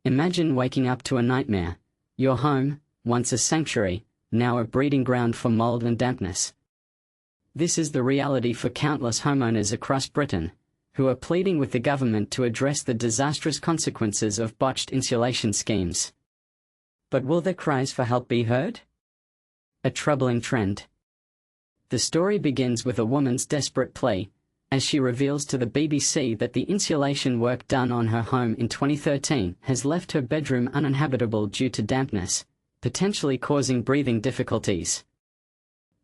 Imagine waking up to a nightmare. Your home, once a sanctuary, now a breeding ground for mold and dampness. This is the reality for countless homeowners across Britain, who are pleading with the government to address the disastrous consequences of botched insulation schemes. But will their cries for help be heard? A troubling trend. The story begins with a woman's desperate plea, as she reveals to the BBC that the insulation work done on her home in 2013 has left her bedroom uninhabitable due to dampness, potentially causing breathing difficulties.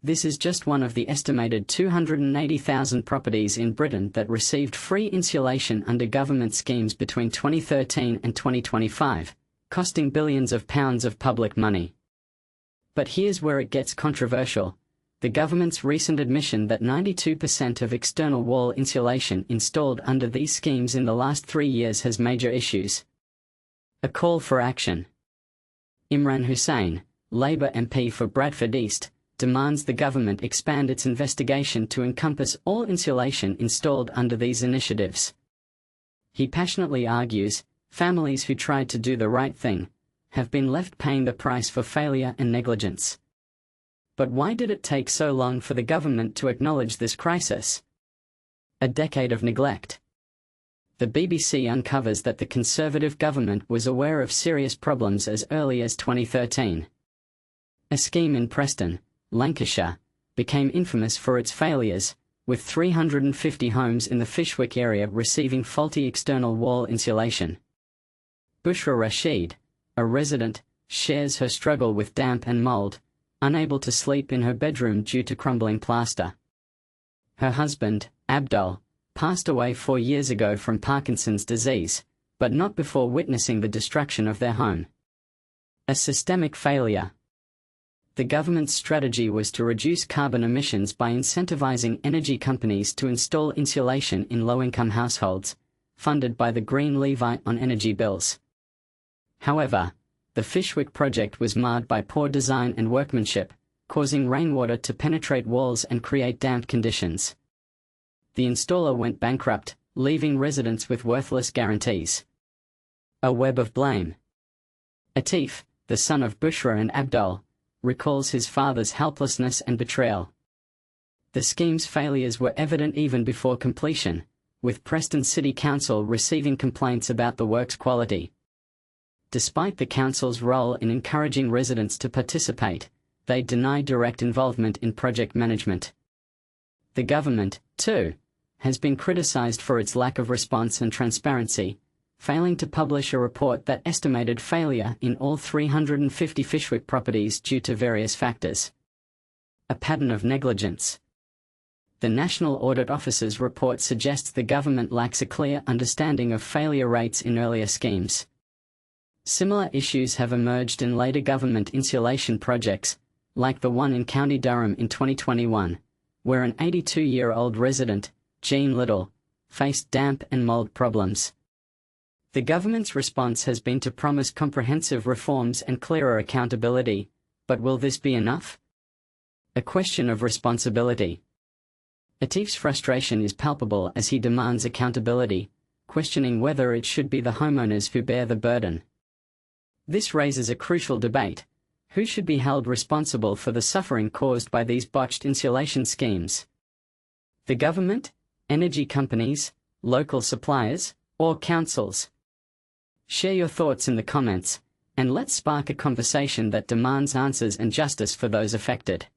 This is just one of the estimated 280,000 properties in Britain that received free insulation under government schemes between 2013 and 2025, costing billions of pounds of public money. But here's where it gets controversial. The government's recent admission that 92% of external wall insulation installed under these schemes in the last 3 years has major issues. A call for action. Imran Hussain, Labour MP for Bradford East, demands the government expand its investigation to encompass all insulation installed under these initiatives. He passionately argues, families who tried to do the right thing have been left paying the price for failure and negligence. But why did it take so long for the government to acknowledge this crisis? A decade of neglect. The BBC uncovers that the Conservative government was aware of serious problems as early as 2013. A scheme in Preston, Lancashire, became infamous for its failures, with 350 homes in the Fishwick area receiving faulty external wall insulation. Bushra Rashid, a resident, shares her struggle with damp and mould, unable to sleep in her bedroom due to crumbling plaster. Her husband, Abdul, passed away 4 years ago from Parkinson's disease, but not before witnessing the destruction of their home. A systemic failure. The government's strategy was to reduce carbon emissions by incentivizing energy companies to install insulation in low-income households, funded by the Green Levy on energy bills. However, the Fishwick project was marred by poor design and workmanship, causing rainwater to penetrate walls and create damp conditions. The installer went bankrupt, leaving residents with worthless guarantees. A web of blame. Atif, the son of Bushra and Abdul, recalls his father's helplessness and betrayal. The scheme's failures were evident even before completion, with Preston City Council receiving complaints about the work's quality. Despite the council's role in encouraging residents to participate, they denied direct involvement in project management. The government, too, has been criticised for its lack of response and transparency, failing to publish a report that estimated failure in all 350 Fishwick properties due to various factors. A pattern of negligence. The National Audit Office's report suggests the government lacks a clear understanding of failure rates in earlier schemes. Similar issues have emerged in later government insulation projects, like the one in County Durham in 2021, where an 82-year-old resident, Jean Little, faced damp and mould problems. The government's response has been to promise comprehensive reforms and clearer accountability, but will this be enough? A question of responsibility. Atif's frustration is palpable as he demands accountability, questioning whether it should be the homeowners who bear the burden. This raises a crucial debate: who should be held responsible for the suffering caused by these botched insulation schemes? The government, energy companies, local suppliers, or councils? Share your thoughts in the comments, and let's spark a conversation that demands answers and justice for those affected.